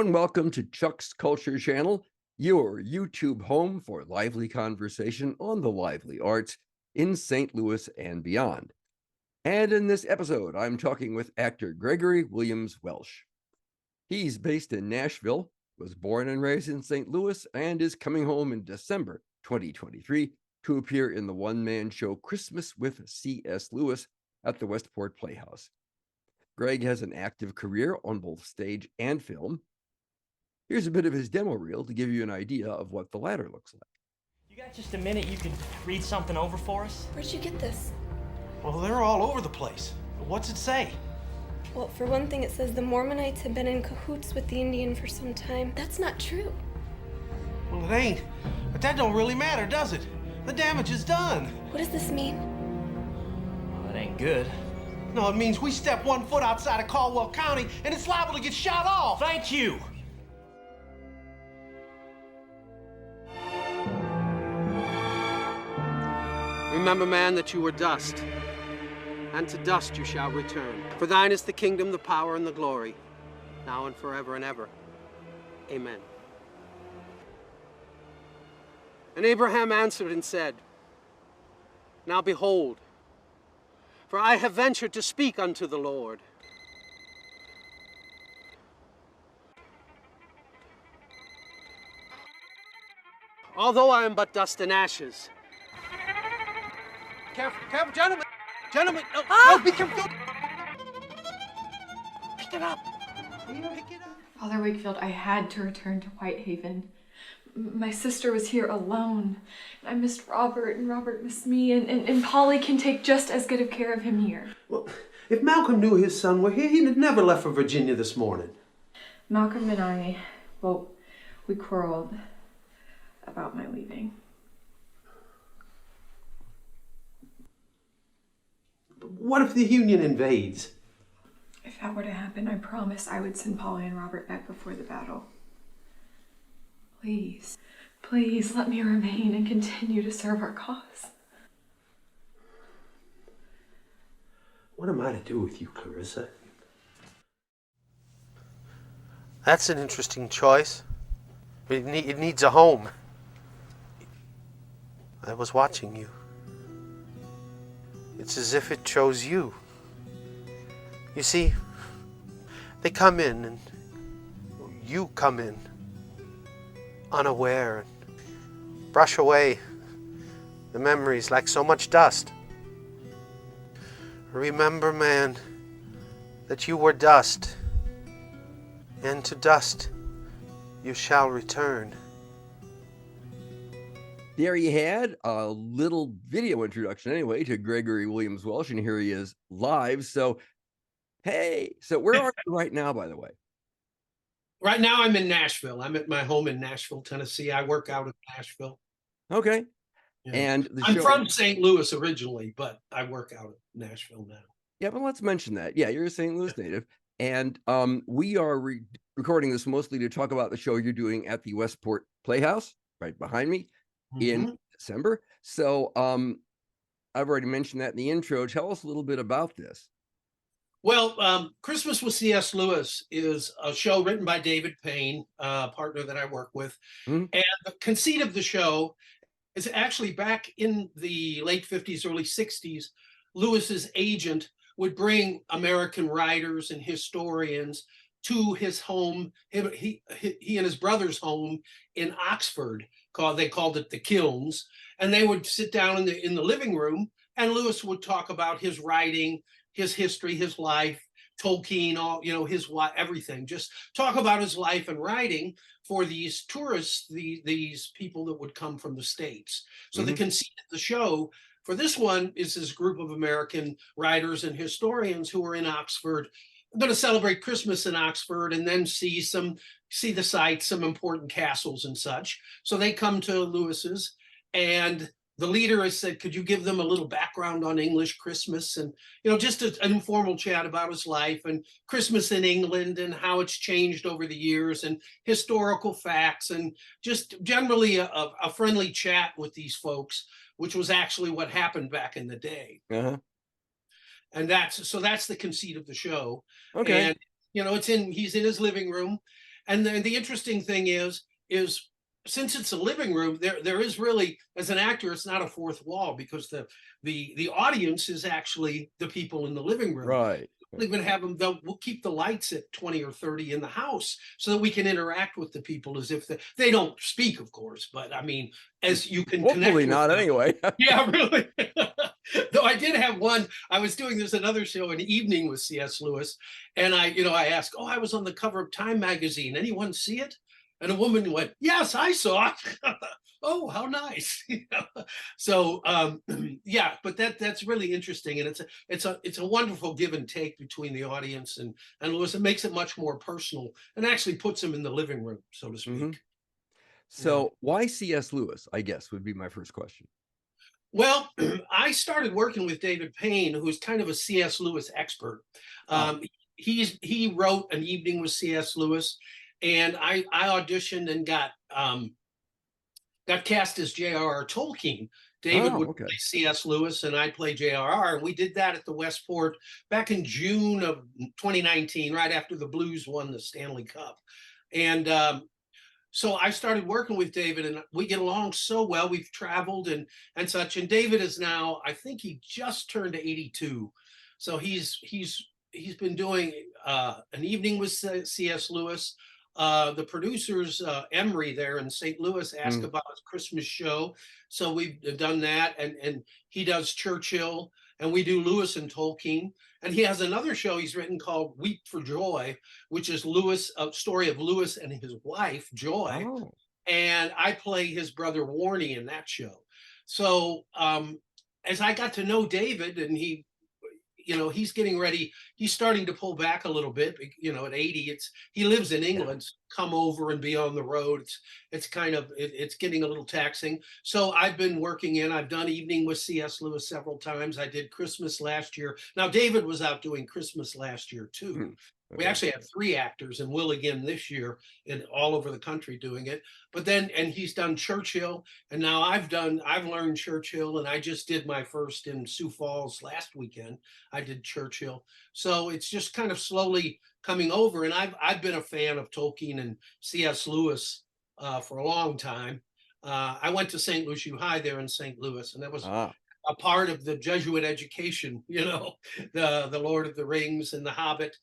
Hello and welcome to Chuck's Culture Channel, your YouTube home for lively conversation on the lively arts in St. Louis and beyond. And in this episode, I'm talking with actor Gregory Williams Welsch. He's based in Nashville, was born and raised in St. Louis, and is coming home in December 2023 to appear in the one-man show Christmas with C.S. Lewis at the Westport Playhouse. Greg has an active career on both stage and film. Here's a bit of his demo reel to give you an idea of what the latter looks like. You got just a minute you could read something over for us? Where'd you get this? Well, they're all over the place. What's it say? Well, for one thing, it says the Mormonites have been in cahoots with the Indian for some time. That's not true. Well, it ain't. But that don't really matter, does it? The damage is done. What does this mean? Well, that ain't good. No, it means we step 1 foot outside of Caldwell County and it's liable to get shot off. Thank you! Remember, man, that you were dust, and to dust you shall return. For thine is the kingdom, the power, and the glory, now and forever and ever. Amen. And Abraham answered and said, Now behold, for I have ventured to speak unto the Lord. Although I am but dust and ashes. Careful, careful, gentlemen. Gentlemen, no, be careful. Pick it up. Pick it up. Father Wakefield, I had to return to Whitehaven. My sister was here alone. I missed Robert, and Robert missed me, and Polly can take just as good of care of him here. Well, if Malcolm knew his son were here, he'd have never left for Virginia this morning. Malcolm and I, we quarreled about my leaving. What if the Union invades? If that were to happen, I promise I would send Polly and Robert back before the battle. Please, please let me remain and continue to serve our cause. What am I to do with you, Clarissa? That's an interesting choice. It needs a home. I was watching you. It's as if it chose you. You see, they come in and you come in unaware and brush away the memories like so much dust. Remember, man, that you were dust, and to dust you shall return. There you had a little video introduction anyway to Gregory Williams Welsch, and here he is live. So, hey, so where are you right now, by the way? Right now I'm in Nashville. I'm at my home in Nashville, Tennessee. I work out in Nashville. Okay. Yeah. And I'm from St. Louis originally, but I work out in Nashville now. Yeah, but let's mention that. Yeah, you're a St. Louis native. And we are recording this mostly to talk about the show you're doing at the Westport Playhouse, right behind me, in December. So I've already mentioned that in the intro. Tell us a little bit about this. Well, Christmas with C.S. Lewis is a show written by David Payne, a partner that I work with. And the conceit of the show is actually back in the late 50s, early 60s, Lewis's agent would bring American writers and historians to his home, he and his brother's home in Oxford. They called it the Kilns, and they would sit down in the living room, and Lewis would talk about his writing, his history, his life, Tolkien, all, his everything. Just talk about his life and writing for these tourists, these people that would come from the States. So the conceit of the show for this one is this group of American writers and historians who are in Oxford, going to celebrate Christmas in Oxford, and then see the sights, some important castles and such. So they come to Lewis's, and the leader has said, could you give them a little background on English Christmas? And, just an informal chat about his life and Christmas in England and how it's changed over the years and historical facts, and just generally a friendly chat with these folks, which was actually what happened back in the day. And that's the conceit of the show. Okay. And, he's in his living room, And the interesting thing is since it's a living room, there is really, as an actor, it's not a fourth wall, because the audience is actually the people in the living room. Right. We'll even have them, we'll keep the lights at 20 or 30 in the house so that we can interact with the people as if they don't speak, of course, but I mean, as you can connect Hopefully with not them. anyway. Yeah, really. Though I did have one, I was doing this another show, An Evening with C.S. Lewis, and I asked, I was on the cover of Time magazine. Anyone see it? And a woman went, yes, I saw it. Oh, how nice. So yeah, but that's really interesting. And it's a wonderful give and take between the audience and Lewis. It makes it much more personal and actually puts him in the living room, so to speak. So why C.S. Lewis, I guess, would be my first question. Well, I started working with David Payne, who's kind of a C.S. Lewis expert. He wrote An Evening with C.S. Lewis, and I auditioned and got cast as J.R.R. Tolkien. David would play C.S. Lewis, and I'd play J.R.R. And we did that at the Westport back in June of 2019, right after the Blues won the Stanley Cup. And so I started working with David, and we get along so well. We've traveled and such. And David is now, I think he just turned 82. So he's been doing An Evening with C.S. Lewis. The producers, Emery there in St. Louis, asked about his Christmas show. So we've done that. And he does Churchill, and we do Lewis and Tolkien. And he has another show he's written called Weep for Joy, which is a story of Lewis and his wife, Joy. Oh. And I play his brother Warnie in that show. So as I got to know David, and he's getting ready, he's starting to pull back a little bit, at 80, he lives in England, come over and be on the road. It's getting a little taxing. So I've been I've done Evening with C.S. Lewis several times. I did Christmas last year. Now David was out doing Christmas last year too. We actually have 3 actors, and will again this year, all over the country doing it. But then, and he's done Churchill, and now I've learned Churchill, and I just did my first in Sioux Falls last weekend. I did Churchill. So it's just kind of slowly coming over, and I've been a fan of Tolkien and C.S. Lewis for a long time. I went to St. Lucie High there in St. Louis, and that was a part of the Jesuit education, the Lord of the Rings and the Hobbit.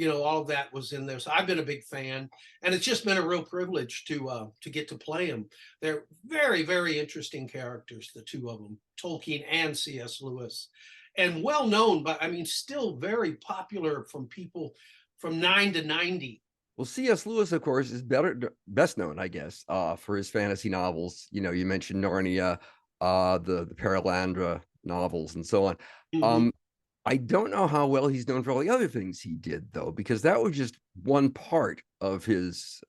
All of that was in there. So I've been a big fan, and it's just been a real privilege to get to play them. They're very, very interesting characters, the two of them, Tolkien and C.S. Lewis, and well known, but still very popular from people from 9 to 90. Well, C.S. Lewis, of course, is best known, I guess, for his fantasy novels. You mentioned Narnia, the Perelandra novels, and so on. I don't know how well he's known for all the other things he did, though, because that was just one part of his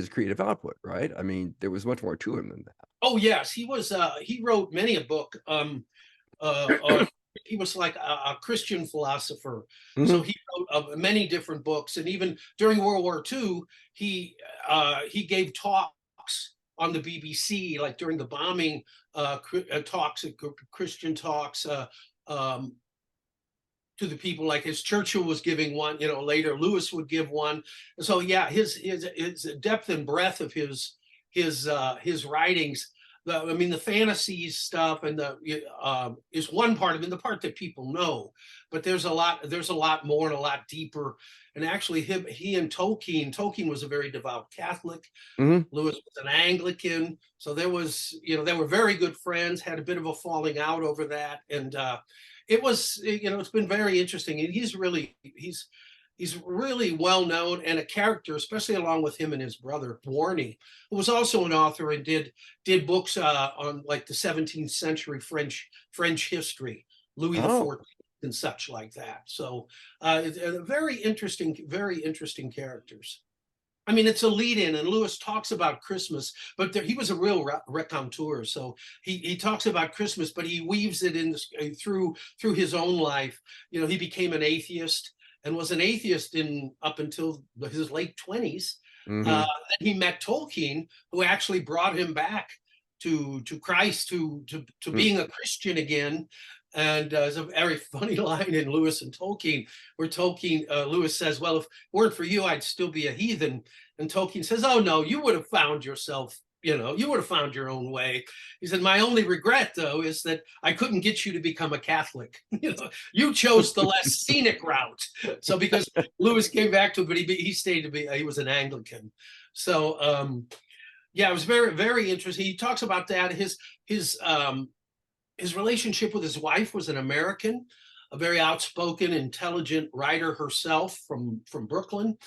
creative output, right? There was much more to him than that. Oh yes, he wrote many a book. He was like a Christian philosopher, so he wrote many different books, and even during World War II, he gave talks on the BBC, like during the bombing, Christian talks. To the people, like his Churchill was giving one, later Lewis would give one. So yeah, his depth and breadth of his writings, the fantasy stuff and is one part of it, the part that people know, but there's a lot more and a lot deeper. And actually he and Tolkien was a very devout Catholic. Lewis was an Anglican. So there was, they were very good friends, had a bit of a falling out over that. And it was, it's been very interesting. And he's really well known and a character, especially along with him and his brother Warnie, who was also an author and did books on like the 17th century French history, Louis XIV and such like that. So very interesting characters. It's a lead-in, and Lewis talks about Christmas, but he was a real raconteur. So he talks about Christmas, but he weaves it in through his own life. He became an atheist and was an atheist up until his late 20s. Then he met Tolkien, who actually brought him back to Christ, to being a Christian again. And there's a very funny line in Lewis and Tolkien where Lewis says, well, if it weren't for you, I'd still be a heathen. And Tolkien says, oh, no, you would have found yourself, you would have found your own way. He said, my only regret, though, is that I couldn't get you to become a Catholic. You chose the less scenic route. So because Lewis came back to it, but he stayed to be, he was an Anglican. So, yeah, it was very, very interesting. He talks about that. His relationship with his wife was an American, a very outspoken, intelligent writer herself from Brooklyn.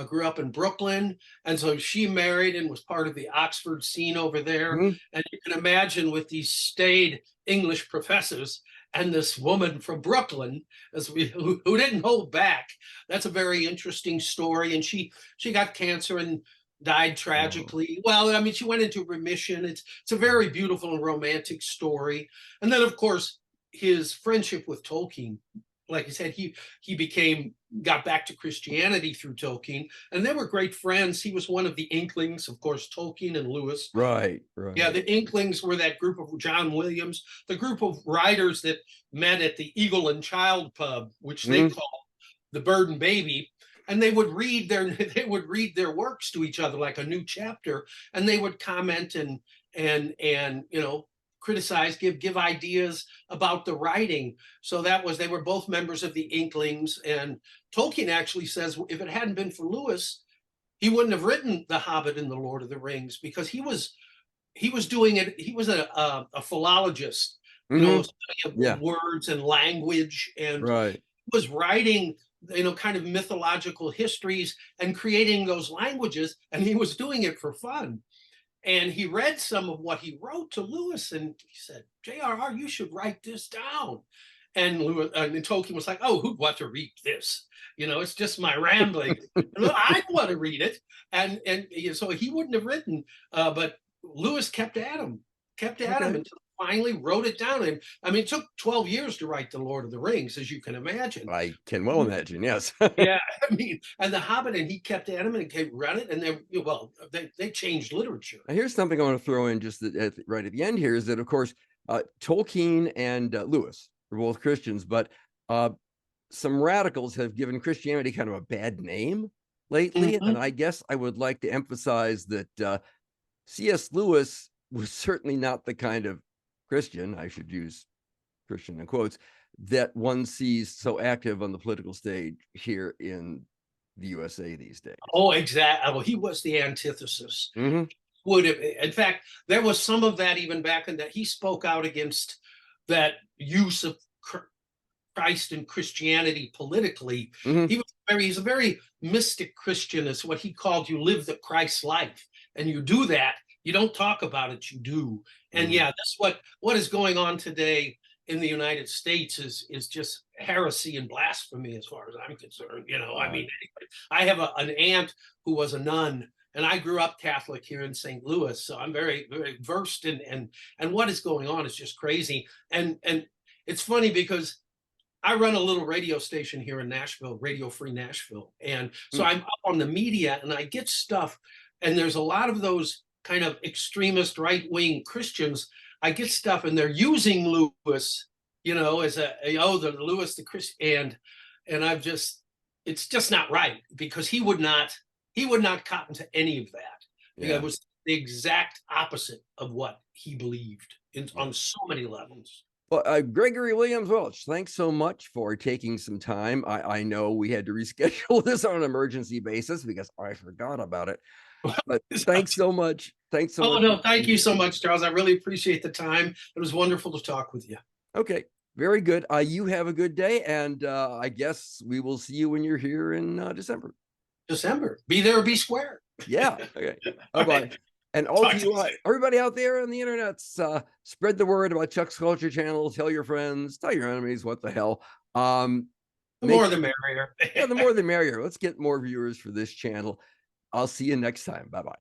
Grew up in Brooklyn. And so she married and was part of the Oxford scene over there. And you can imagine with these staid English professors and this woman from Brooklyn who didn't hold back. That's a very interesting story. And she got cancer and died tragically. Well, I mean, she went into remission. It's a very beautiful and romantic story. And then, of course, his friendship with Tolkien, like I said, he got back to Christianity through Tolkien, and they were great friends. He was one of the Inklings, of course, Tolkien and Lewis. Right. Yeah, the Inklings were that group of John Williams, the group of writers that met at the Eagle and Child pub, which they called the Bird and Baby. And they would read their works to each other like a new chapter, and they would comment and criticize, give ideas about the writing. So they were both members of the Inklings. And Tolkien actually says if it hadn't been for Lewis, he wouldn't have written The Hobbit and The Lord of the Rings, because he was doing it. He was a philologist, study of words and language, and he was writing kind of mythological histories and creating those languages, and he was doing it for fun. And he read some of what he wrote to Lewis, and he said, J.R.R., you should write this down. And Tolkien was like, oh, who'd want to read this? It's just my rambling. I want to read it. And so he wouldn't have written, but Lewis kept at him until finally wrote it down. And I mean, it took 12 years to write The Lord of the Rings, as you can imagine. I can well imagine, yes. Yeah, I mean, and The Hobbit, and he kept at him and read it, and they changed literature. Now, here's something I want to throw in just right at the end here, is that, of course, Tolkien and Lewis were both Christians, but some radicals have given Christianity kind of a bad name lately. And I guess I would like to emphasize that C.S. Lewis was certainly not the kind of Christian, I should use Christian in quotes, that one sees so active on the political stage here in the USA these days. Oh, exactly. Well, he was the antithesis. Would have, in fact, there was some of that even back in that he spoke out against that use of Christ and Christianity politically. He's a very mystic Christian, is what he called, you live the Christ life, and you do that. You don't talk about it, you do. And yeah, that's what is going on today in the United States is just heresy and blasphemy, as far as I'm concerned. I mean, I have an aunt who was a nun, and I grew up Catholic here in St. Louis, so I'm very, very versed in and what is going on is just crazy. And it's funny because I run a little radio station here in Nashville, Radio Free Nashville, and so I'm up on the media, and I get stuff, and there's a lot of those kind of extremist right-wing Christians. I get stuff, and they're using Lewis, as the Lewis the Christian, and it's just not right, because he would not cotton to any of that. It was the exact opposite of what he believed on so many levels. Well, Gregory Williams Welsch, thanks so much for taking some time. I know we had to reschedule this on an emergency basis because I forgot about it. But thanks so much. Thanks so much. Oh, no, thank you so much, Charles. I really appreciate the time. It was wonderful to talk with you. Okay, very good. You have a good day, and I guess we will see you when you're here in December. Be there or be square. Yeah. Okay. Bye-bye. Okay. And all of you, everybody out there on the internet, spread the word about Chuck's Culture Channel. Tell your friends, tell your enemies. What the hell? The more the merrier. Yeah, the more the merrier. Let's get more viewers for this channel. I'll see you next time. Bye-bye.